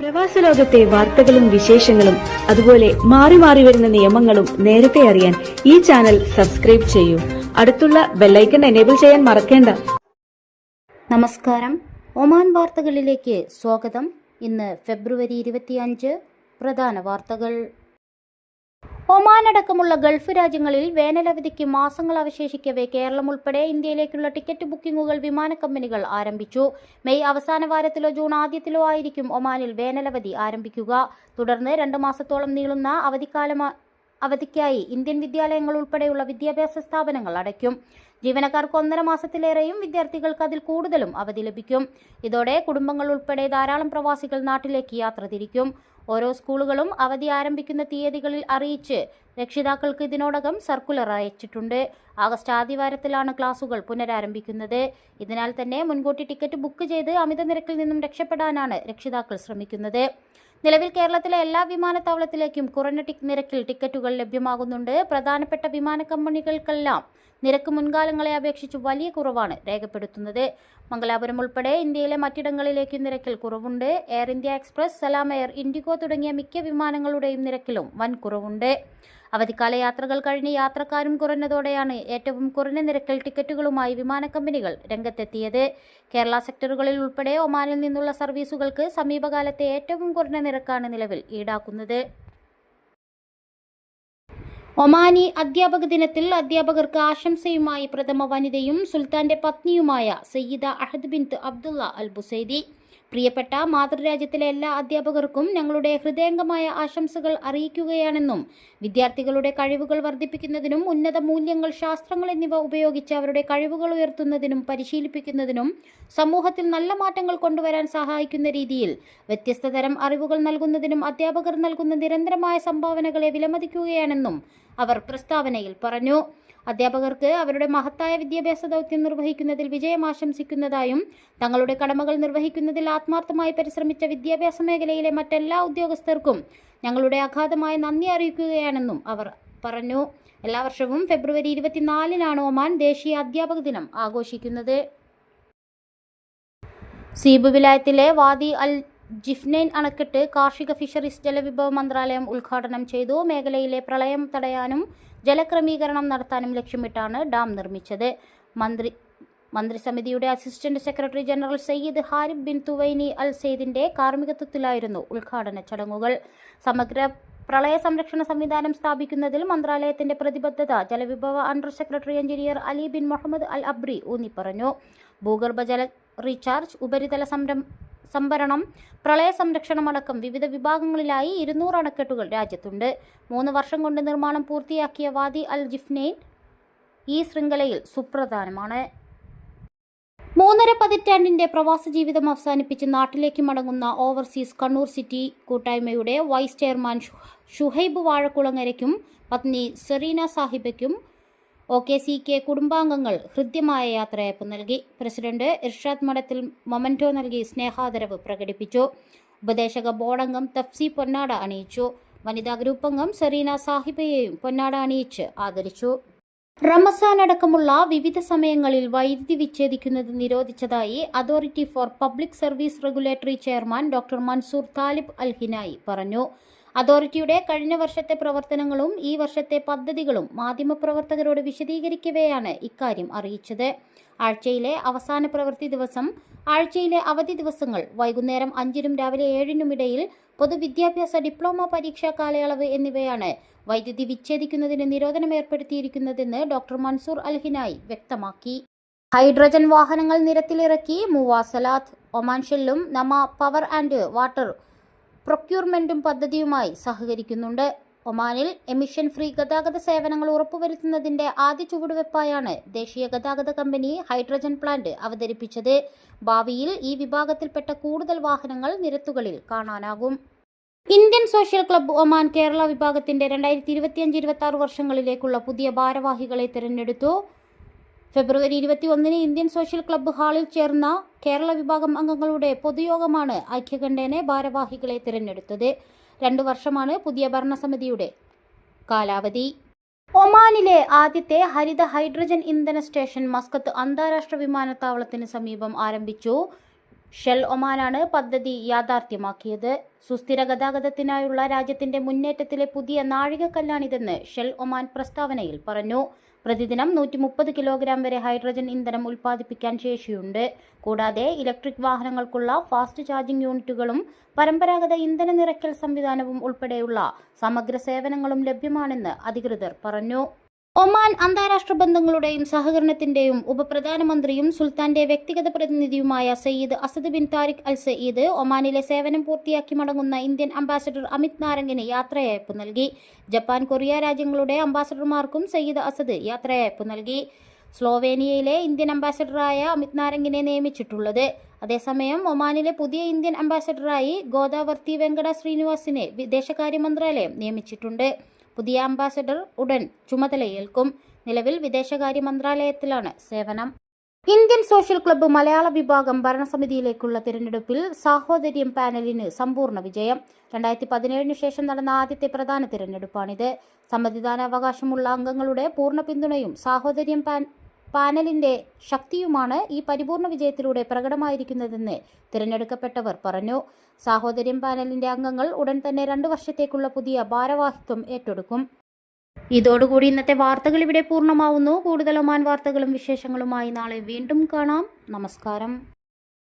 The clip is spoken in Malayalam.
പ്രവാസ ലോകത്തെ വാർത്തകളും വിശേഷങ്ങളും അതുപോലെ മാറി മാറി വരുന്ന നിയമങ്ങളും നേരത്തെ അറിയാൻ ഈ ചാനൽ സബ്സ്ക്രൈബ് ചെയ്യൂ. അടുത്തുള്ള ബെല്ലൈക്കൺ എനേബിൾ ചെയ്യാൻ മറക്കേണ്ട. നമസ്കാരം, ഒമാൻ വാർത്തകളിലേക്ക് സ്വാഗതം. ഇന്ന് ഫെബ്രുവരി 25. പ്രധാന വാർത്തകൾ. ഒമാൻ അടക്കമുള്ള ഗൾഫ് രാജ്യങ്ങളിൽ വേനലവധിക്ക് മാസങ്ങൾ അവശേഷിക്കവേ കേരളം ഉൾപ്പെടെ ഇന്ത്യയിലേക്കുള്ള ടിക്കറ്റ് ബുക്കിംഗുകൾ വിമാന കമ്പനികൾ ആരംഭിച്ചു. മെയ് അവസാന വാരത്തിലോ ജൂൺ ആദ്യത്തിലോ ആയിരിക്കും ഒമാനിൽ വേനലവധി ആരംഭിക്കുക. തുടർന്ന് 2 മാസത്തോളം നീളുന്ന അവധിക്കായി ഇന്ത്യൻ വിദ്യാലയങ്ങൾ ഉൾപ്പെടെയുള്ള വിദ്യാഭ്യാസ സ്ഥാപനങ്ങൾ അടയ്ക്കും. ജീവനക്കാർക്ക് 1.5 മാസത്തിലേറെയും വിദ്യാർത്ഥികൾക്ക് അതിൽ കൂടുതലും അവധി ലഭിക്കും. ഇതോടെ കുടുംബങ്ങൾ ഉൾപ്പെടെ ധാരാളം പ്രവാസികൾ നാട്ടിലേക്ക് യാത്ര തിരിക്കും. ഓരോ സ്കൂളുകളും അവധി ആരംഭിക്കുന്ന തീയതികളിൽ അറിയിച്ച് രക്ഷിതാക്കൾക്ക് ഇതിനോടകം സർക്കുലർ അയച്ചിട്ടുണ്ട്. ആഗസ്റ്റ് ആദ്യവാരത്തിലാണ് ക്ലാസുകൾ പുനരാരംഭിക്കുന്നത്. ഇതിനാൽ തന്നെ മുൻകൂട്ടി ടിക്കറ്റ് ബുക്ക് ചെയ്ത് അമിത നിരക്കിൽ നിന്നും രക്ഷപ്പെടാനാണ് രക്ഷിതാക്കൾ ശ്രമിക്കുന്നത്. നിലവിൽ കേരളത്തിലെ എല്ലാ വിമാനത്താവളത്തിലേക്കും കുറഞ്ഞ നിരക്കിൽ ടിക്കറ്റുകൾ ലഭ്യമാകുന്നുണ്ട്. പ്രധാനപ്പെട്ട വിമാന കമ്പനികൾക്കെല്ലാം നിരക്ക് മുൻകാലങ്ങളെ അപേക്ഷിച്ച് വലിയ കുറവാണ് രേഖപ്പെടുത്തുന്നത്. മംഗലാപുരം ഉൾപ്പെടെ ഇന്ത്യയിലെ മറ്റിടങ്ങളിലേക്കും നിരക്കിൽ കുറവുണ്ട്. എയർ ഇന്ത്യ എക്സ്പ്രസ്, സലാം എയർ, ഇൻഡിഗോ തുടങ്ങിയ മിക്ക വിമാനങ്ങളുടെയും നിരക്കിലും വൻ കുറവുണ്ട്. അവധിക്കാല യാത്രകൾ കഴിഞ്ഞ് യാത്രക്കാരും കുറഞ്ഞതോടെയാണ് ഏറ്റവും കുറഞ്ഞ നിരക്കിൽ ടിക്കറ്റുകളുമായി വിമാന കമ്പനികൾ രംഗത്തെത്തിയത്. കേരള സെക്ടറുകളിൽ ഉൾപ്പെടെ ഒമാനിൽ നിന്നുള്ള സർവീസുകൾക്ക് സമീപകാലത്തെ ഏറ്റവും കുറഞ്ഞ നിരക്കാണ് നിലവിൽ ഈടാക്കുന്നത്. ഒമാനി അധ്യാപക ദിനത്തിൽ അധ്യാപകർക്ക് ആശംസയുമായി പ്രഥമ വനിതയും സുൽത്താന്റെ പത്നിയുമായ സയ്യിദ അഹദ് ബിൻത്ത് അബ്ദുള്ള അൽ ബുസൈദി. പ്രിയപ്പെട്ട മാതൃരാജ്യത്തിലെ എല്ലാ അധ്യാപകർക്കും ഞങ്ങളുടെ ഹൃദയംഗമായ ആശംസകൾ അറിയിക്കുകയാണെന്നും വിദ്യാർത്ഥികളുടെ കഴിവുകൾ വർദ്ധിപ്പിക്കുന്നതിനും ഉന്നത മൂല്യങ്ങൾ, ശാസ്ത്രങ്ങൾ എന്നിവ ഉപയോഗിച്ച് അവരുടെ കഴിവുകൾ ഉയർത്തുന്നതിനും പരിശീലിപ്പിക്കുന്നതിനും സമൂഹത്തിൽ നല്ല മാറ്റങ്ങൾ കൊണ്ടുവരാൻ സഹായിക്കുന്ന രീതിയിൽ വ്യത്യസ്ത തരം അറിവുകൾ നൽകുന്നതിനും അധ്യാപകർ നൽകുന്ന നിരന്തരമായ സംഭാവനകളെ വിലമതിക്കുകയാണെന്നും അവർ പ്രസ്താവനയിൽ പറഞ്ഞു. അധ്യാപകർക്ക് അവരുടെ മഹത്തായ വിദ്യാഭ്യാസ ദൗത്യം നിർവഹിക്കുന്നതിൽ വിജയം ആശംസിക്കുന്നതായും തങ്ങളുടെ കടമകൾ നിർവഹിക്കുന്നതിൽ ആത്മാർത്ഥമായി പരിശ്രമിച്ച വിദ്യാഭ്യാസ മേഖലയിലെ മറ്റെല്ലാ ഉദ്യോഗസ്ഥർക്കും ഞങ്ങളുടെ അഗാധമായ നന്ദി അറിയിക്കുകയാണെന്നും അവർ പറഞ്ഞു. എല്ലാ വർഷവും ഫെബ്രുവരി 24-നാണ് ഒമാൻ ദേശീയ അധ്യാപക ദിനം ആഘോഷിക്കുന്നത്. സീബ് വിലായത്തിലെ വാദി അൽ ജിഫ്നൈൻ അണക്കെട്ട് കാർഷിക ഫിഷറീസ് ജലവിഭവ മന്ത്രാലയം ഉദ്ഘാടനം ചെയ്തു. മേഖലയിലെ പ്രളയം തടയാനും ജലക്രമീകരണം നടത്താനും ലക്ഷ്യമിട്ടാണ് ഡാം നിർമ്മിച്ചത്. മന്ത്രിസമിതിയുടെ assistant secretary general Sayyid Harib bin Thuwaini al സെയ്ദിന്റെ കാർമ്മികത്വത്തിലായിരുന്നു ഉദ്ഘാടന ചടങ്ങുകൾ. സമഗ്ര പ്രളയ സംരക്ഷണ സംവിധാനം സ്ഥാപിക്കുന്നതിൽ മന്ത്രാലയത്തിന്റെ പ്രതിബദ്ധത ജലവിഭവ under secretary engineer Ali bin Muhammad al Abri ഊന്നിപ്പറഞ്ഞു. ഭൂഗർഭജല റീചാർജ്, ഉപരിതല സംഭരണം, പ്രളയ സംരക്ഷണമടക്കം വിവിധ വിഭാഗങ്ങളിലായി 200 അണക്കെട്ടുകൾ രാജ്യത്തുണ്ട്. 3 വർഷം കൊണ്ട് നിർമ്മാണം പൂർത്തിയാക്കിയ വാദി അൽ ജിഫ്നൈൻ ഈ ശൃംഖലയിൽ സുപ്രധാനമാണ്. 3.5 പതിറ്റാണ്ടിന്റെ പ്രവാസ ജീവിതം അവസാനിപ്പിച്ച് നാട്ടിലേക്ക് മടങ്ങുന്ന ഓവർസീസ് കണ്ണൂർ സിറ്റി കൂട്ടായ്മയുടെ വൈസ് ചെയർമാൻ ഷുഹൈബ് വാഴക്കുളങ്ങരയ്ക്കും പത്നി സെറീന സാഹിബയ്ക്കും OKCK കുടുംബാംഗങ്ങൾ ഹൃദ്യമായ യാത്രയയപ്പ് നൽകി. പ്രസിഡന്റ് ഇർഷാദ് മഠത്തിൽ മൊമന്റോ നൽകി സ്നേഹാദരവ് പ്രകടിപ്പിച്ചു. ഉപദേശക ബോർഡംഗം തഫ്സി പൊന്നാട അണിയിച്ചു. വനിതാ ഗ്രൂപ്പ് അംഗം സെറീന സാഹിബയെയും പൊന്നാട അണിയിച്ച് ആദരിച്ചു. റമസാൻ അടക്കമുള്ള വിവിധ സമയങ്ങളിൽ വൈദ്യുതി വിച്ഛേദിക്കുന്നത് നിരോധിച്ചതായി authority for public service regulatory chairman doctor Mansoor Talib al Hinai പറഞ്ഞു. അതോറിറ്റിയുടെ കഴിഞ്ഞ വർഷത്തെ പ്രവർത്തനങ്ങളും ഈ വർഷത്തെ പദ്ധതികളും മാധ്യമപ്രവർത്തകരോട് വിശദീകരിക്കവെയാണ് ഇക്കാര്യം അറിയിച്ചത്. ആഴ്ചയിലെ അവസാന പ്രവൃത്തി ദിവസം, ആഴ്ചയിലെ അവധി ദിവസങ്ങൾ, വൈകുന്നേരം 5-നും രാവിലെ 7-നും ഇടയിൽ പൊതുവിദ്യാഭ്യാസ ഡിപ്ലോമ പരീക്ഷാ കാലയളവ് എന്നിവയാണ് വൈദ്യുതി വിച്ഛേദിക്കുന്നതിന് നിരോധനം ഏർപ്പെടുത്തിയിരിക്കുന്നതെന്ന് ഡോക്ടർ മൻസൂർ അൽ ഹിനായി വ്യക്തമാക്കി. ഹൈഡ്രജൻ വാഹനങ്ങൾ നിരത്തിലിറക്കി മുവാസലാത്ത്. ഒമാൻ ഷെല്ലും നമ പവർ ആൻഡ് വാട്ടർ പ്രൊക്യൂർമെന്റും പദ്ധതിയുമായി സഹകരിക്കുന്നുണ്ട്. ഒമാനിൽ എമിഷൻ ഫ്രീ ഗതാഗത സേവനങ്ങൾ ഉറപ്പുവരുത്തുന്നതിന്റെ ആദ്യ ചുവടുവെപ്പായാണ് ദേശീയ ഗതാഗത കമ്പനി ഹൈഡ്രജൻ പ്ലാന്റ് അവതരിപ്പിച്ചത്. ഭാവിയിൽ ഈ വിഭാഗത്തിൽപ്പെട്ട കൂടുതൽ വാഹനങ്ങൾ നിരത്തുകളിൽ കാണാനാകും. Indian social club Oman Kerala വിഭാഗത്തിന്റെ 2025-26 വർഷങ്ങളിലേക്കുള്ള പുതിയ ഭാരവാഹികളെ തിരഞ്ഞെടുത്തു. ഫെബ്രുവരി 21-ന് ഇന്ത്യൻ സോഷ്യൽ ക്ലബ്ബ് ഹാളിൽ ചേർന്ന കേരള വിഭാഗം അംഗങ്ങളുടെ പൊതുയോഗമാണ് ഐക്യകണ്ഠേന ഭാരവാഹികളെ തിരഞ്ഞെടുത്തത്. 2 വർഷമാണ് പുതിയ ഭരണസമിതിയുടെ കാലാവധി. ഒമാനിലെ ആദ്യത്തെ ഹരിത ഹൈഡ്രജൻ ഇന്ധന സ്റ്റേഷൻ മസ്കത്ത് അന്താരാഷ്ട്ര വിമാനത്താവളത്തിന് സമീപം ആരംഭിച്ചു. ഷെൽ ഒമാനാണ് പദ്ധതി യാഥാർത്ഥ്യമാക്കിയത്. സുസ്ഥിര ഗതാഗതത്തിനായുള്ള രാജ്യത്തിന്റെ മുന്നേറ്റത്തിലെ പുതിയ നാഴികക്കല്ലാണിതെന്ന് ഷെൽ ഒമാൻ പ്രസ്താവനയിൽ പറഞ്ഞു. പ്രതിദിനം 130 കിലോഗ്രാം വരെ ഹൈഡ്രജൻ ഇന്ധനം ഉൽപ്പാദിപ്പിക്കാൻ ശേഷിയുണ്ട്. കൂടാതെ ഇലക്ട്രിക് വാഹനങ്ങൾക്കുള്ള ഫാസ്റ്റ് ചാർജിംഗ് യൂണിറ്റുകളും പരമ്പരാഗത ഇന്ധന നിറയ്ക്കൽ സംവിധാനവും ഉൾപ്പെടെയുള്ള സമഗ്ര സേവനങ്ങളും ലഭ്യമാണെന്ന് അധികൃതർ പറഞ്ഞു. ഒമാൻ അന്താരാഷ്ട്ര ബന്ധങ്ങളുടെയും സഹകരണത്തിന്റെയും ഉപപ്രധാനമന്ത്രിയും സുൽത്താന്റെ വ്യക്തിഗത പ്രതിനിധിയുമായ സയ്യിദ് അസദ് ബിൻ താരിഖ് അൽ സയ്യിദ് ഒമാനിലെ സേവനം പൂർത്തിയാക്കി മടങ്ങുന്ന ഇന്ത്യൻ അംബാസഡർ അമിത് നാരംഗിന് യാത്രയയപ്പ് നൽകി. ജപ്പാൻ, കൊറിയ രാജ്യങ്ങളുടെ അംബാസഡർമാർക്കും സയ്യിദ് അസദ് യാത്രയയപ്പ് നൽകി. സ്ലോവേനിയയിലെ ഇന്ത്യൻ അംബാസഡറായ അമിത് നാരംഗിനെ നിയമിച്ചിട്ടുള്ളത്. അതേസമയം ഒമാനിലെ പുതിയ ഇന്ത്യൻ അംബാസഡറായി ഗോദാവർത്തി വെങ്കട ശ്രീനിവാസിനെ വിദേശകാര്യ മന്ത്രാലയം നിയമിച്ചിട്ടുണ്ട്. പുതിയ അംബാസഡർ ഉടൻ ചുമതലയേൽക്കും. നിലവിൽ വിദേശകാര്യ മന്ത്രാലയത്തിലാണ് സേവനം. ഇന്ത്യൻ സോഷ്യൽ ക്ലബ്ബ് മലയാള വിഭാഗം ഭരണസമിതിയിലേക്കുള്ള തിരഞ്ഞെടുപ്പിൽ സാഹോദര്യം പാനലിന് സമ്പൂർണ്ണ വിജയം. 2017 ശേഷം നടന്ന ആദ്യത്തെ പ്രധാന തിരഞ്ഞെടുപ്പാണിത്. സമ്മതിദാനാവകാശമുള്ള അംഗങ്ങളുടെ പൂർണ്ണ പിന്തുണയും സാഹോദര്യം പാനലിന്റെ ശക്തിയുമാണ് ഈ പരിപൂർണ വിജയത്തിലൂടെ പ്രകടമായിരിക്കുന്നതെന്ന് തിരഞ്ഞെടുക്കപ്പെട്ടവർ പറഞ്ഞു. സാഹോദര്യം പാനലിന്റെ അംഗങ്ങൾ ഉടൻ തന്നെ 2 വർഷത്തേക്കുള്ള പുതിയ ഭാരവാഹിത്വം ഏറ്റെടുക്കും. ഇതോടുകൂടി ഇന്നത്തെ വാർത്തകൾ ഇവിടെ പൂർണ്ണമാവുന്നു. കൂടുതൽ ഒമാൻ വാർത്തകളും വിശേഷങ്ങളുമായി നാളെ വീണ്ടും കാണാം. നമസ്കാരം.